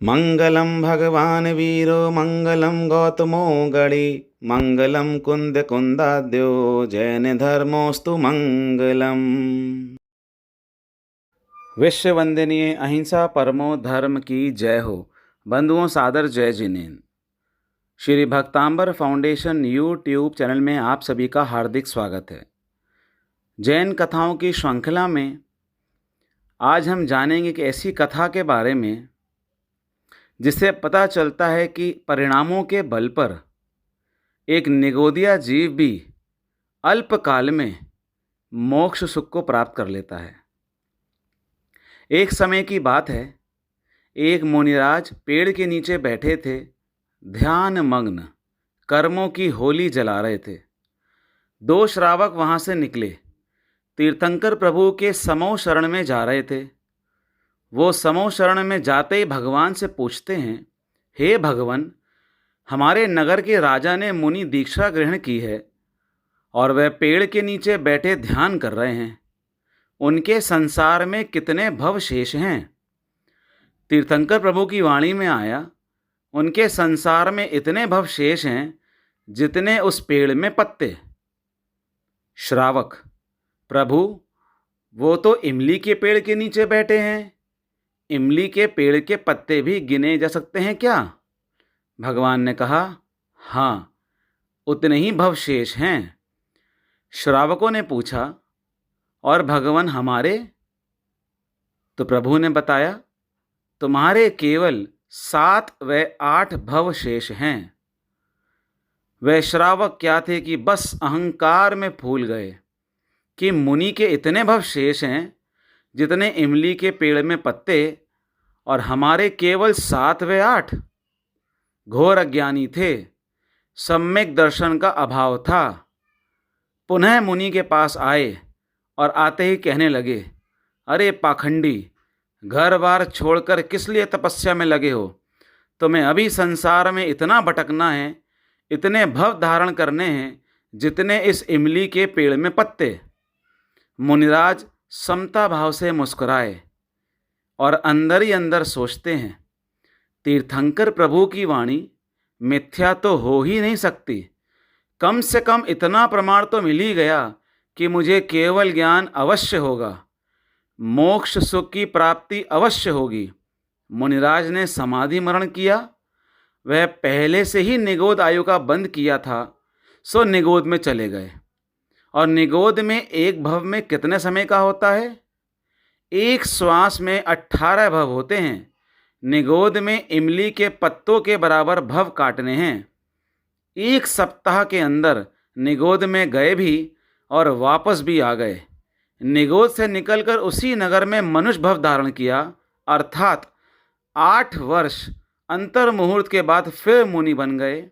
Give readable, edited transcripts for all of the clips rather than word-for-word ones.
मंगलम भगवान वीरो मंगलम गौतमो गणि मंगलम कुंद कुंदाद्यो जैन धर्मोस्तु मंगलम। विश्व वंदनीय अहिंसा परमो धर्म की जय हो। बंधुओं सादर जय Jinendra. Shri भक्तांबर foundation YouTube channel में आप सभी का हार्दिक स्वागत है। जैन कथाओं की श्रृंखला में आज हम जानेंगे कि ऐसी कथा के बारे में जिससे पता चलता है कि परिणामों के बल पर एक निगोदिया जीव भी अल्पकाल में मोक्ष सुख को प्राप्त कर लेता है। एक समय की बात है, एक मुनिराज पेड़ के नीचे बैठे थे, ध्यान मग्न कर्मों की होली जला रहे थे। दो श्रावक वहाँ से निकले, तीर्थंकर प्रभु के समो शरण में जा रहे थे। वो समो शरण में जाते ही भगवान से पूछते हैं, हे भगवान, हमारे नगर के राजा ने मुनि दीक्षा ग्रहण की है और वह पेड़ के नीचे बैठे ध्यान कर रहे हैं। उनके संसार में कितने भव शेष हैं? तीर्थंकर प्रभु की वाणी में आया, उनके संसार में इतने भव शेष हैं जितने उस पेड़ में पत्ते। श्रावक, प्रभु, वो तो इमली के पेड़ के नीचे बैठे हैं, इमली के पेड़ के पत्ते भी गिने जा सकते हैं क्या? भगवान ने कहा, हाँ, उतने ही भव शेष हैं। श्रावकों ने पूछा, और भगवान हमारे? तो प्रभु ने बताया, तुम्हारे केवल 7 व 8 भव शेष हैं। वे श्रावक क्या थे कि बस अहंकार में फूल गए कि मुनि के इतने भव शेष हैं जितने इमली के पेड़ में पत्ते, और हमारे केवल 7 व 8। घोर अज्ञानी थे, सम्यक दर्शन का अभाव था। पुनः मुनि के पास आए और आते ही कहने लगे, अरे पाखंडी, घर बार छोड़कर किस लिए तपस्या में लगे हो? तुम्हें अभी संसार में इतना भटकना है, इतने भव धारण करने हैं जितने इस इमली के पेड़ में पत्ते। मुनिराज समता भाव से मुस्कुराए और अंदर ही अंदर सोचते हैं, तीर्थंकर प्रभु की वाणी मिथ्या तो हो ही नहीं सकती। कम से कम इतना प्रमाण तो मिल ही गया कि मुझे केवल ज्ञान अवश्य होगा, मोक्ष सुख की प्राप्ति अवश्य होगी। मुनिराज ने समाधि मरण किया। वह पहले से ही निगोद आयु का बंद किया था, सो निगोद में चले गए। और निगोद में एक भव में कितने समय का होता है? एक श्वास में 18 भव होते हैं। निगोद में इमली के पत्तों के बराबर भव काटने हैं। एक सप्ताह के अंदर निगोद में गए भी और वापस भी आ गए। निगोद से निकलकर उसी नगर में मनुष्य भव धारण किया, अर्थात 8 वर्ष अंतर मुहूर्त के बाद फिर मुनि बन गए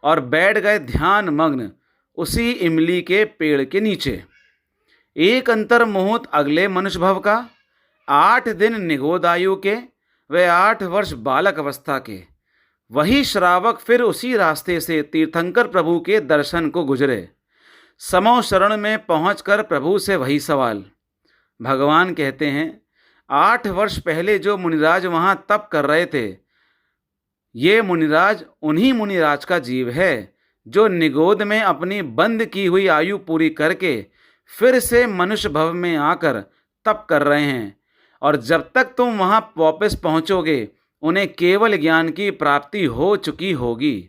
और बैठ गए ध्यान मग्न उसी इमली के पेड़ के नीचे। एक अंतर मुहूर्त अगले मनुष्य भव का, 8 दिन निगोद आयु के, वे 8 वर्ष बालक अवस्था के। वही श्रावक फिर उसी रास्ते से तीर्थंकर प्रभु के दर्शन को गुजरे। समो शरण में पहुंचकर प्रभु से वही सवाल। भगवान कहते हैं, 8 वर्ष पहले जो मुनिराज वहां तप कर रहे थे, ये मुनिराज उन्हीं मुनिराज का जीव है जो निगोद में अपनी बंद की हुई आयु पूरी करके फिर से मनुष्य भव में आकर तप कर रहे हैं। और जब तक तुम वहां वापस पहुंचोगे, उन्हें केवल ज्ञान की प्राप्ति हो चुकी होगी।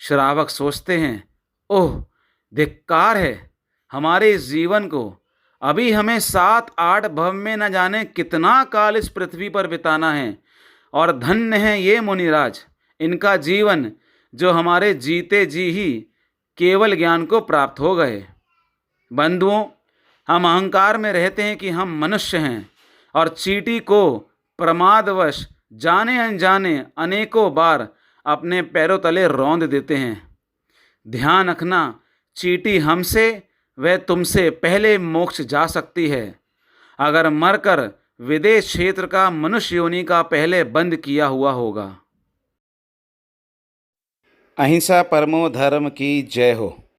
श्रावक सोचते हैं, ओह, धिक्कार है हमारे इस जीवन को। अभी हमें 7-8 भव में न जाने कितना काल इस पृथ्वी पर बिताना है। और धन्य है ये मुनिराज, इनका जीवन जो हमारे जीते जी ही केवल ज्ञान को प्राप्त हो गए। बंधुओं, हम अहंकार में रहते हैं कि हम मनुष्य हैं और चींटी को प्रमादवश जाने अनजाने अनेकों बार अपने पैरों तले रौंद देते हैं। ध्यान रखना, चींटी हमसे व तुमसे पहले मोक्ष जा सकती है अगर मरकर विदेश क्षेत्र का मनुष्य योनि का पहले बंद किया हुआ होगा। अहिंसा परमो धर्म की जय हो।